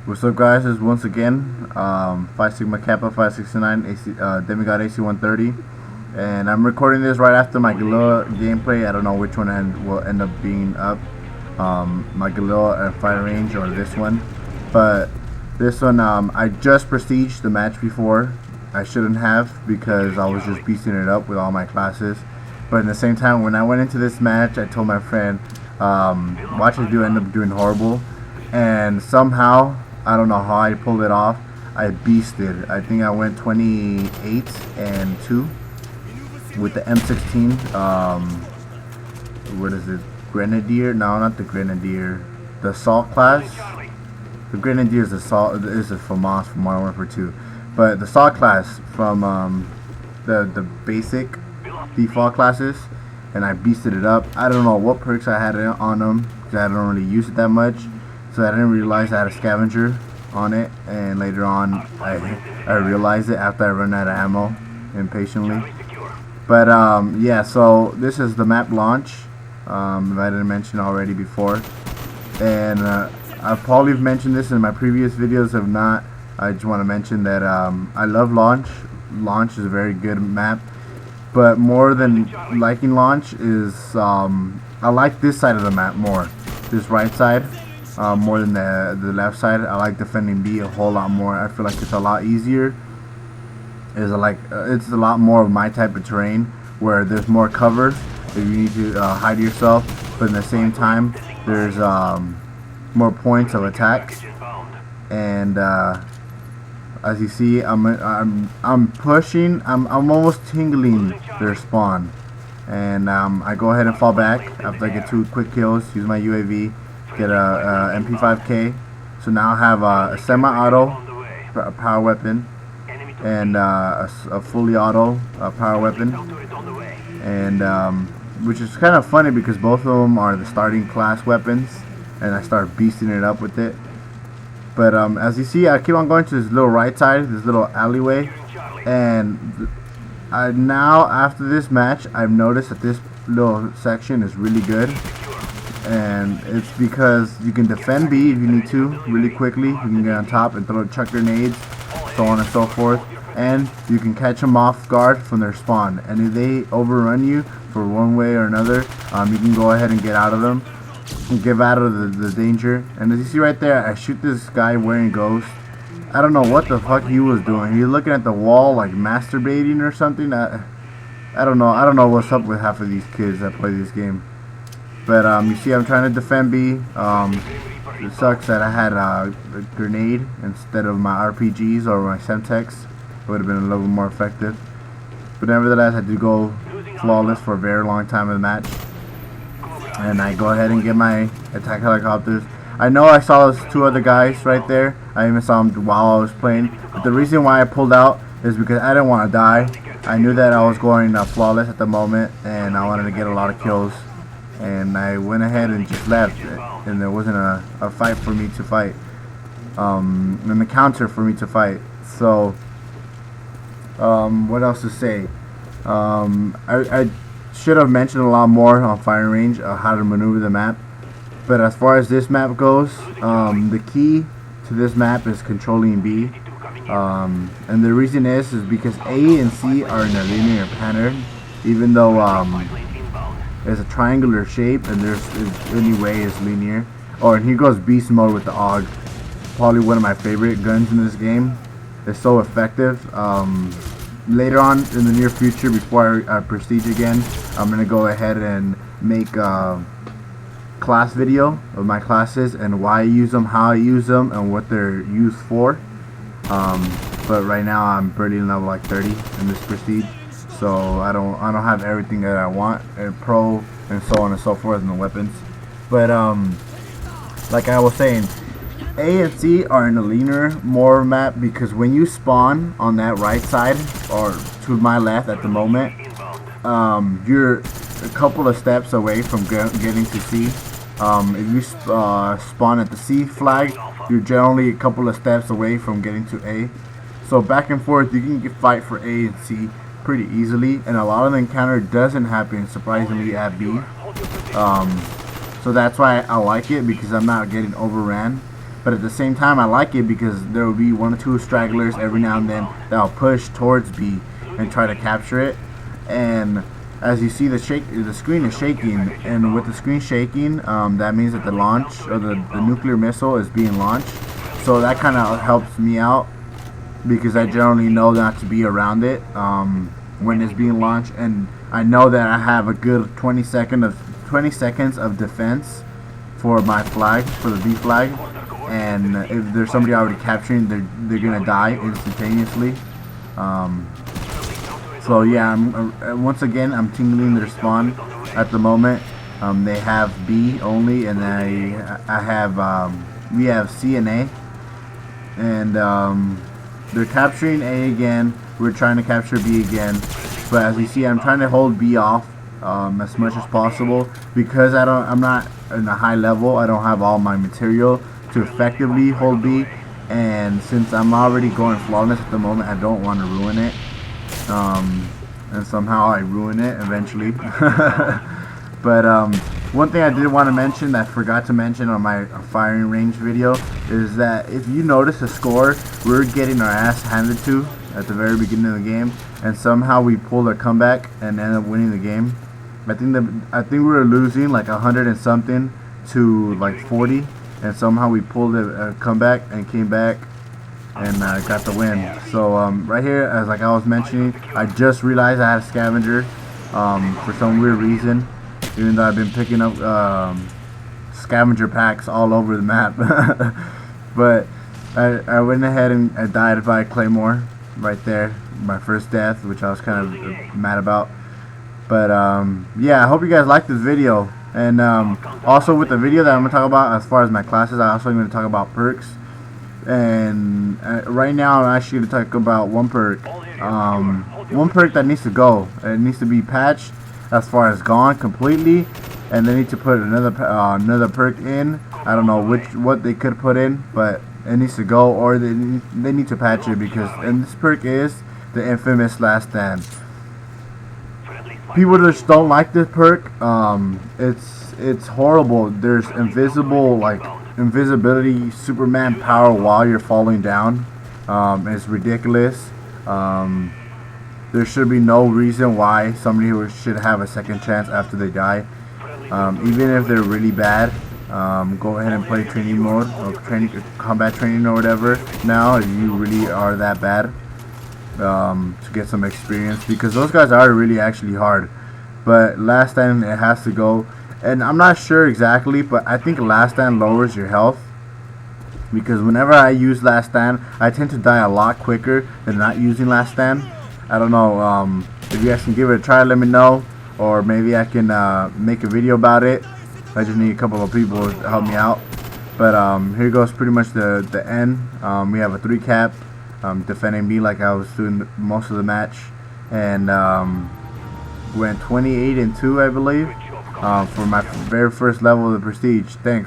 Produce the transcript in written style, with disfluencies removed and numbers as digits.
What's up, guys? This is once again 5 Sigma Kappa 569 AC, Demigod AC-130, and I'm recording this right after my Guerrilla gameplay. I don't know which one will end up being up, my Guerrilla at Fire Range or this one, but this one I just prestiged the match before. I shouldn't have, because I was just beasting it up with all my classes, but at the same time, when I went into this match, I told my friend, watch this dude end up doing horrible, and somehow, I don't know how I pulled it off, I beasted. I think I went 28-2 with the M16. What is it? Grenadier? No, not the Grenadier. The Assault class. The Grenadier is Assault. Is a FAMAS from Modern Warfare 2. But the Assault class from the basic default classes, and I beasted it up. I don't know what perks I had on them, because I don't really use it that much. So I didn't realize I had a scavenger on it, and later on I realized it after I ran out of ammo impatiently. But yeah, so this is the map launch, if I didn't mention already before, and I've probably mentioned this in my previous videos. If not, I just want to mention that I love launch. Launch is a very good map, but more than liking launch is I like this side of the map more, this right side. More than the left side. I like defending B a whole lot more. I feel like it's a lot easier. It's a lot more of my type of terrain, where there's more cover if you need to hide yourself, but at the same time there's more points of attack. And as you see, I'm pushing. I'm almost tingling their spawn, and I go ahead and fall back after I get 2 quick kills. Use my UAV. Get a MP5K, so now I have a semi-auto power weapon and a fully auto power weapon, and which is kind of funny because both of them are the starting class weapons, and I start beasting it up with it. But as you see, I keep on going to this little right side, this little alleyway, and now after this match, I've noticed that this little section is really good. And it's because you can defend B if you need to really quickly. You can get on top and throw chuck grenades, so on and so forth, and you can catch them off guard from their spawn. And if they overrun you for one way or another, you can go ahead and get out of them and get out of the danger. And as you see right there, I shoot this guy wearing Ghost. I don't know what the fuck he was doing. He was looking at the wall like masturbating or something. I don't know what's up with half of these kids that play this game. But you see, I'm trying to defend B. It sucks that I had a grenade instead of my RPGs or my Semtex. It would have been a little more effective. But nevertheless, I did go flawless for a very long time in the match. And I go ahead and get my attack helicopters. I know I saw those 2 other guys right there. I even saw them while I was playing. But the reason why I pulled out is because I didn't want to die. I knew that I was going flawless at the moment, and I wanted to get a lot of kills. And I went ahead and just left, and there wasn't a fight for me to fight, and a counter for me to fight. So what else to say? I should have mentioned a lot more on Fire Range, how to maneuver the map, but as far as this map goes, the key to this map is controlling B, and the reason is because A and C are in a linear pattern, even though it's a triangular shape, and any way is linear. Oh, and here goes beast mode with the AUG. Probably one of my favorite guns in this game. It's so effective. Later on in the near future, before I prestige again, I'm gonna go ahead and make a class video of my classes and why I use them, how I use them, and what they're used for. But right now I'm barely level like 30 in this prestige. So I don't have everything that I want, and pro and so on and so forth in the weapons. But like I was saying, A and C are in a linear more map, because when you spawn on that right side, or to my left at the moment, you're a couple of steps away from getting to C. If you spawn at the C flag, you're generally a couple of steps away from getting to A. So back and forth, you can fight for A and C pretty easily, and a lot of the encounter doesn't happen surprisingly at B. So that's why I like it, because I'm not getting overran. but at the same time I like it because there will be 1 or 2 stragglers every now and then that'll push towards B and try to capture it. And as you see, the screen is shaking, and with the screen shaking, that means that the launch or the nuclear missile is being launched. So that kind of helps me out because I generally know not to be around it when it's being launched, and I know that I have a good 20 seconds of defense for my flag, for the B flag, and if there's somebody already capturing, they're gonna die instantaneously. So yeah, once again I'm tingling their spawn at the moment. They have B only, and I have we have C and A, and they're capturing A again. We're trying to capture B again, but as you see, I'm trying to hold B off as much as possible because I'm not in a high level. I don't have all my material to effectively hold B, and since I'm already going flawless at the moment, I don't want to ruin it. And somehow I ruin it eventually. But one thing I did want to mention that I forgot to mention on my firing range video is that if you notice the score, we're getting our ass handed to at the very beginning of the game, and somehow we pulled a comeback and ended up winning the game. I think we were losing like 100 and something to like 40, and somehow we pulled a comeback and came back and got the win. So right here, as like I was mentioning, I just realized I had a scavenger for some weird reason, even though I've been picking up scavenger packs all over the map. But I went ahead and I died by Claymore right there, my first death, which I was kind of mad about. But yeah, I hope you guys liked this video. And also with the video that I'm going to talk about as far as my classes, I also going to talk about perks. And right now I'm actually going to talk about one perk that needs to go. It needs to be patched as far as gone completely, and they need to put another perk in. I don't know what they could put in, but it needs to go, or they need to patch it, because and this perk is the infamous Last Stand. People just don't like this perk. It's horrible. There's invisibility Superman power while you're falling down. It's ridiculous. There should be no reason why somebody should have a second chance after they die. Even if they're really bad, go ahead and play training mode or combat training or whatever now if you really are that bad, to get some experience, because those guys are really actually hard. But Last Stand, it has to go. And I'm not sure exactly, but I think Last Stand lowers your health, because whenever I use Last Stand, I tend to die a lot quicker than not using Last Stand. I don't know, if you guys can give it a try, let me know, or maybe I can make a video about it. I just need a couple of people to help me out. But here goes pretty much the end. We have a 3-cap defending me like I was doing most of the match, and went 28-2, I believe, for my very first level of the Prestige. Thanks.